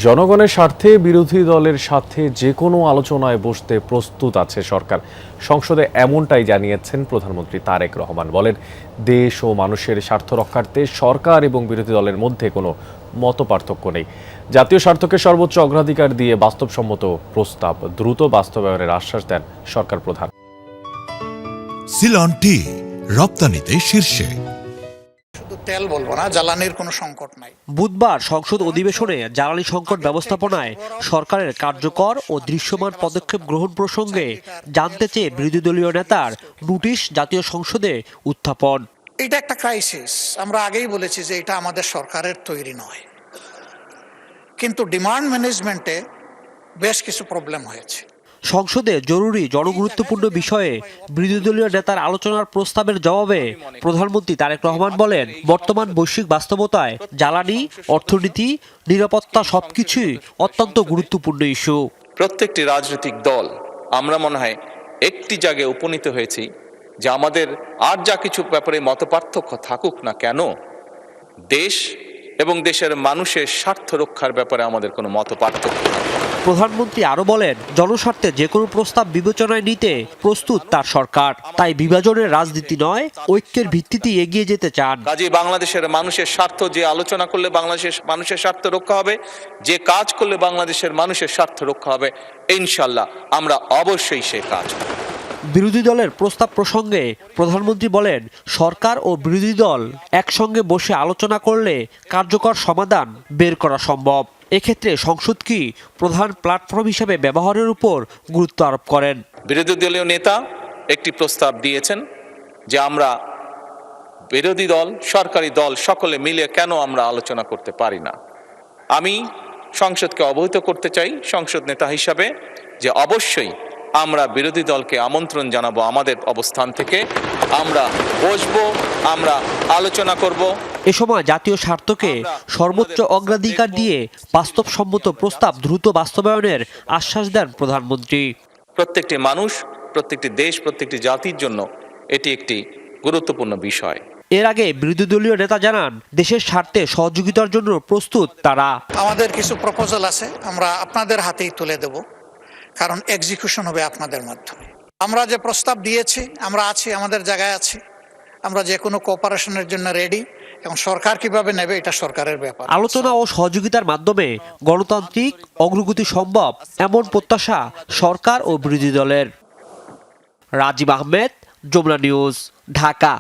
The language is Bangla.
জনগণের স্বার্থে বিরোধী দলের সাথে যে কোনো আলোচনায় বসতে প্রস্তুত আছে সরকার। সংসদে এমনটাই জানিয়েছেন প্রধানমন্ত্রী তারেক রহমান। বলেন, দেশ ও মানুষের স্বার্থ রক্ষার্থে সরকার এবং বিরোধী দলের মধ্যে কোনো মতপার্থক্য নেই। জাতীয় স্বার্থকে সর্বোচ্চ অগ্রাধিকার দিয়ে বাস্তবসম্মত প্রস্তাব দ্রুত বাস্তবায়নের আশ্বাস দেন সরকার প্রধান। সিলন টি রপ্তানিতে শীর্ষে। তেল বলবো না, জ্বালানির কোনো সংকট নাই। বুধবার সংসদ অধিবেশনে জ্বালানি সংকট ব্যবস্থাপনায় সরকারের কার্যকর ও দৃশ্যমান পদক্ষেপ গ্রহণ প্রসঙ্গে জানতে চেয়ে বিরোধী দলীয় নেতার নোটিশ জাতীয় সংসদে উত্থাপন। এটা একটা ক্রাইসিস, আমরা আগেই বলেছি যে এটা আমাদের সরকারের তৈরি নয়, কিন্তু ডিমান্ড ম্যানেজমেন্টে বেশ কিছু প্রবলেম হয়েছে। সংসদে জরুরি জনগুরুত্বপূর্ণ বিষয়ে বিরোধী দলীয় নেতার আলোচনার প্রস্তাবের জবাবে প্রধানমন্ত্রী তারেক রহমান বলেন, বর্তমান বৈশ্বিক বাস্তবতায় জ্বালানি, অর্থনীতি, নিরাপত্তা সবকিছুই অত্যন্ত গুরুত্বপূর্ণ ইস্যু। প্রত্যেকটি রাজনৈতিক দল আমরা মনে হয় একটি জায়গায় উপনীত হয়েছি যে আমাদের আর যা কিছু ব্যাপারে মতপার্থক্য থাকুক না কেন, দেশ এবং দেশের মানুষের স্বার্থ রক্ষার ব্যাপারে আমাদের কোনো মতপার্থক্য নেই। প্রধানমন্ত্রী আরো বলেন, জনস্বার্থে যে কোনো প্রস্তাব বিবেচনায় নিতে প্রস্তুত তার সরকার। তাই বিভাজনের রাজনীতি নয়, ঐক্যের ভিত্তিতে এগিয়ে যেতে চান। কাজে বাংলাদেশের মানুষের স্বার্থ, যে আলোচনা করলে বাংলাদেশের মানুষের স্বার্থ রক্ষা হবে, যে কাজ করলে বাংলাদেশের মানুষের স্বার্থ রক্ষা হবে, ইনশাল্লাহ আমরা অবশ্যই সে কাজ করব। বিরোধী দলের প্রস্তাব প্রসঙ্গে প্রধানমন্ত্রী বলেন, সরকার ও বিরোধী দল একসঙ্গে বসে আলোচনা করলে কার্যকর সমাধান বের করা সম্ভব। এক্ষেত্রে সংসদ কি প্রধান প্ল্যাটফর্ম হিসেবে ব্যবহারের উপর গুরুত্ব আরোপ করেন। বিরোধী দলীয় নেতা একটি প্রস্তাব দিয়েছেন যে আমরা বিরোধী দল, সরকারি দল সকলে মিলে কেন আমরা আলোচনা করতে পারি না। আমি সংসদকে অবহিত করতে চাই সংসদ নেতা হিসাবে যে অবশ্যই আমরা বিরোধী দলকে আমন্ত্রণ জানাবো, আমাদের অবস্থান থেকে আমরা বসবো, আমরা আলোচনা করব। এ সময় জাতীয় স্বার্থকে সর্বোচ্চ অগ্রাধিকার দিয়ে বাস্তবসম্মত প্রস্তাব দ্রুত বাস্তবায়নের আশ্বাস দেন প্রধানমন্ত্রী। প্রত্যেকটি মানুষ, প্রত্যেকটি দেশ, প্রত্যেকটি জাতির জন্য এটি একটি গুরুত্বপূর্ণ বিষয়। এর আগে বিরোধী দলীয় নেতা জানান, দেশের স্বার্থে সহযোগিতার জন্য প্রস্তুত তারা। আমাদের কিছু প্রপোজাল আছে, আমরা আপনাদের হাতেই তুলে দেব, কারণ এক্সিকিউশন হবে আপনাদের মাধ্যমে। আমরা যে প্রস্তাব দিয়েছি, আমরা আছি, আমাদের জায়গায় আছি, আমরা যে কোনো কোঅপারেশনের জন্য রেডি, এবং সরকার কিভাবে নেবে এটা সরকারের ব্যাপার। আলোচনা ও সহযোগিতার মাধ্যমে গণতান্ত্রিক অগ্রগতি সম্ভব, এমন প্রত্যাশা সরকার ও বিরোধী দলের। রাজীব আহমেদ, যমুনা নিউজ, ঢাকা।